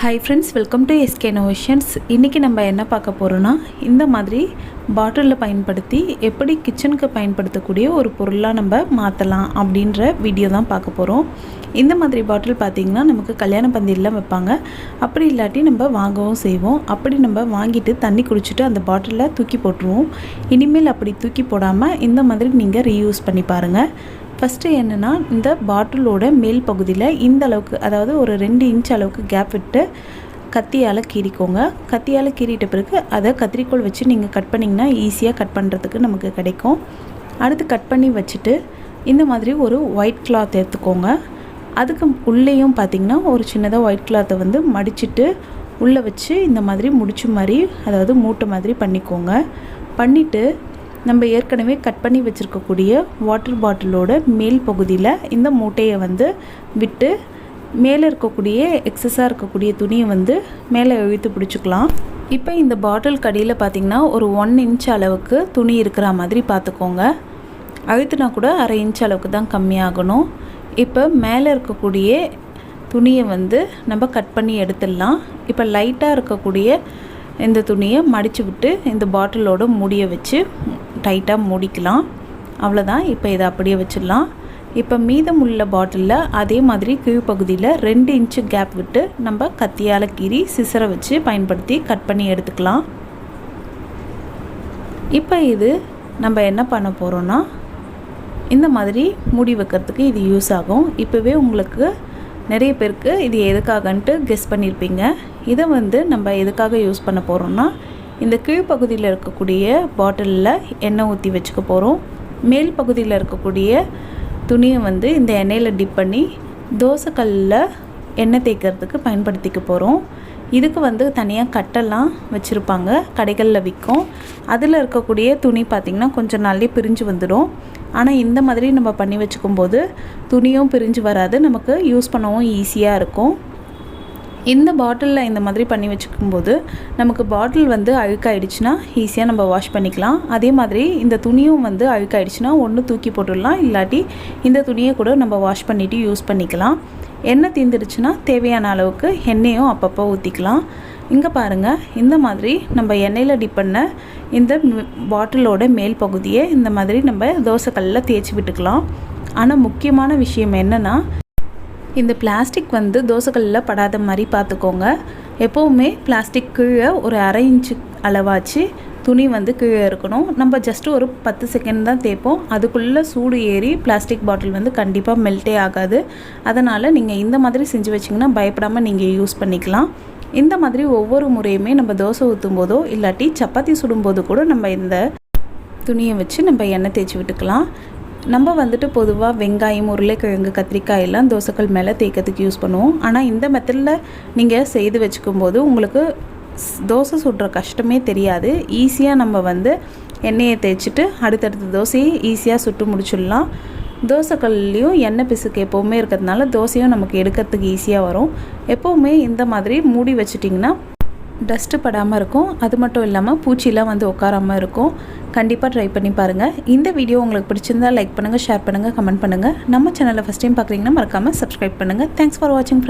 Hi friends, welcome to SK innovations. இன்றைக்கி நம்ம என்ன பார்க்க போகிறோன்னா, இந்த மாதிரி பாட்டிலில் பயன்படுத்தி எப்படி கிச்சனுக்கு பயன்படுத்தக்கூடிய ஒரு பொருளாக நம்ம மாற்றலாம் அப்படின்ற வீடியோ தான் பார்க்க போகிறோம். இந்த மாதிரி பாட்டில் பார்த்திங்கன்னா நமக்கு கல்யாண பந்தியில் வைப்பாங்க. அப்படி இல்லாட்டி நம்ம வாங்கவும் செய்வோம். அப்படி நம்ம வாங்கிட்டு தண்ணி குடிச்சிட்டு அந்த பாட்டிலில் தூக்கி போட்டுருவோம். இனிமேல் அப்படி தூக்கி போடாமல் இந்த மாதிரி நீங்கள் ரீயூஸ் பண்ணி பாருங்கள். ஃபஸ்ட்டு என்னென்னா, இந்த பாட்டிலோட மேல் பகுதியில் இந்த அளவுக்கு, அதாவது ஒரு 2 இன்ச் அளவுக்கு கேப் விட்டு கத்தியால் கீறிக்கோங்க. கத்தியால் கீறிட்ட பிறகு அதை கத்திரிக்கோல் வச்சு நீங்கள் கட் பண்ணிங்கன்னா ஈஸியாக கட் பண்ணுறதுக்கு நமக்கு கிடைக்கும். அடுத்து கட் பண்ணி வச்சுட்டு இந்த மாதிரி ஒரு ஒயிட் கிளாத் எடுத்துக்கோங்க. அதுக்கு உள்ளேயும் பார்த்திங்கன்னா ஒரு சின்னதாக ஒயிட் கிளாத்தை மடிச்சுட்டு உள்ளே வச்சு இந்த மாதிரி முடிச்சு மாதிரி, அதாவது மூட்டை மாதிரி பண்ணிக்கோங்க. பண்ணிவிட்டு நம்ம ஏற்கனவே கட் பண்ணி வச்சுருக்கக்கூடிய வாட்டர் பாட்டிலோட மேல் பகுதியில் இந்த மூட்டையை விட்டு மேலே இருக்கக்கூடிய எக்ஸஸாக இருக்கக்கூடிய துணியை மேலே இழுத்து பிடிச்சிக்கலாம். இப்போ இந்த பாட்டில் கடியில் பார்த்திங்கன்னா ஒரு 1 இன்ச் அளவுக்கு துணி இருக்கிற மாதிரி பார்த்துக்கோங்க. அழுத்துனா கூட 1/2 இன்ச் அளவுக்கு தான் கம்மியாகணும். இப்போ மேலே இருக்கக்கூடிய துணியை நம்ம கட் பண்ணி எடுத்துடலாம். இப்போ லைட்டாக இருக்கக்கூடிய இந்த துணியை மடித்து விட்டு இந்த பாட்டிலோட மூடியை வச்சு டைட்டாக மூடிக்கலாம். அவ்வளோதான். இப்போ இதை அப்படியே வச்சிடலாம். இப்போ மீதமுள்ள பாட்டிலில் அதே மாதிரி கீழ்ப்பகுதியில் 2 இன்ச்சு கேப் விட்டு நம்ம கத்தியால் கீறி சிசரை வச்சு பயன்படுத்தி கட் பண்ணி எடுத்துக்கலாம். இப்போ இது நம்ம என்ன பண்ண போகிறோன்னா, இந்த மாதிரி மூடி வைக்கிறதுக்கு இது யூஸ் ஆகும். இப்போவே உங்களுக்கு நிறைய பேருக்கு இது எதுக்காகன்ட்டு கெஸ் பண்ணியிருப்பீங்க. இதை நம்ம எதுக்காக யூஸ் பண்ண போகிறோம்னா, இந்த கீழ்ப்பகுதியில் இருக்கக்கூடிய பாட்டிலில் எண்ணெய் ஊற்றி வச்சுக்க போகிறோம். மேல் பகுதியில் இருக்கக்கூடிய துணியை இந்த எண்ணெயில் டிப் பண்ணி தோசைக்கல்லில் எண்ணெய் தேய்க்கிறதுக்கு பயன்படுத்திக்க போகிறோம். இதுக்கு தனியாக கட்டெல்லாம் வச்சுருப்பாங்க, கடைகளில் விற்கும். அதில் இருக்கக்கூடிய துணி பார்த்திங்கன்னா கொஞ்சம் நாள்லேயே பிரிஞ்சு வந்துடும். ஆனால் இந்த மாதிரி நம்ம பண்ணி வச்சுக்கும்போது துணியும் பிரிஞ்சு வராது, நமக்கு யூஸ் பண்ணவும் ஈஸியாக இருக்கும். இந்த பாட்டிலில் இந்த மாதிரி பண்ணி வச்சுக்கும்போது நமக்கு பாட்டில் அழுக்காயிடுச்சுன்னா ஈஸியாக நம்ம வாஷ் பண்ணிக்கலாம். அதே மாதிரி இந்த துணியும் அழுக்காயிடுச்சுன்னா ஒன்று தூக்கி போட்டுடலாம், இல்லாட்டி இந்த துணியை கூட நம்ம வாஷ் பண்ணிவிட்டு யூஸ் பண்ணிக்கலாம். எண்ணெய் தீந்துடுச்சுன்னா தேவையான அளவுக்கு எண்ணெயும் அப்பப்போ ஊற்றிக்கலாம். இங்கே பாருங்கள், இந்த மாதிரி நம்ம எண்ணெயில் டிப் பண்ண இந்த பாட்டிலோட மேல் பகுதியை இந்த மாதிரி நம்ம தோசைக்கல்லில் தேய்ச்சி விட்டுக்கலாம். ஆனால் முக்கியமான விஷயம் என்னென்னா, இந்த பிளாஸ்டிக் தோசைக்கல்லில் படாத மாதிரி பார்த்துக்கோங்க. எப்போவுமே பிளாஸ்டிக் கீழே ஒரு 1/2 இன்ச்சு அளவாச்சு துணி கீழே இருக்கணும். நம்ம ஜஸ்ட்டு ஒரு 10 செகண்ட் தான் தேய்ப்போம். அதுக்குள்ளே சூடு ஏறி பிளாஸ்டிக் பாட்டில் கண்டிப்பாக மெல்ட்டே ஆகாது. அதனால் நீங்கள் இந்த மாதிரி செஞ்சு வச்சிங்கன்னா பயப்படாமல் நீங்கள் யூஸ் பண்ணிக்கலாம். இந்த மாதிரி ஒவ்வொரு முறையுமே நம்ம தோசை ஊற்றும் போதோ இல்லாட்டி சப்பாத்தி சுடும்போது கூட நம்ம இந்த துணியை வச்சு நம்ம எண்ணெய் தேய்ச்சி விட்டுக்கலாம். நம்ம பொதுவாக வெங்காயம், உருளைக்கிழங்கு, கத்திரிக்காய் எல்லாம் தோசைக்கல் மேலே தேய்க்கிறதுக்கு யூஸ் பண்ணுவோம். ஆனால் இந்த மெத்தடில் நீங்கள் செய்து வச்சுக்கும்போது உங்களுக்கு தோசை சுடுற கஷ்டமே தெரியாது. ஈஸியாக நம்ம எண்ணெயை தேய்ச்சிட்டு அடுத்தடுத்த தோசையை ஈஸியாக சுட்டு முடிச்சிடலாம். தோசைக்கல்லையும் எண்ணெய் பிசுக்கு எப்போவுமே இருக்கிறதுனால தோசையும் நமக்கு எடுக்கிறதுக்கு ஈஸியாக வரும். எப்போவுமே இந்த மாதிரி மூடி வச்சிட்டிங்கன்னா டஸ்ட்டு படாமல் இருக்கும். அது மட்டும் இல்லாமல் பூச்சிலாம் உட்காராமல் இருக்கும். கண்டிப்பாக ட்ரை பண்ணி பாருங்கள். இந்த வீடியோ உங்களுக்கு பிடிச்சிருந்தால் லைக் பண்ணுங்கள், ஷேர் பண்ணுங்கள், கமெண்ட் பண்ணுங்கள். நம்ம சேனலை ஃபஸ்ட் டைம் பார்க்குறீங்கன்னா மறக்காமல் சப்ஸ்கிரைப் பண்ணுங்கள். தேங்க்ஸ் ஃபார் வாட்சிங்.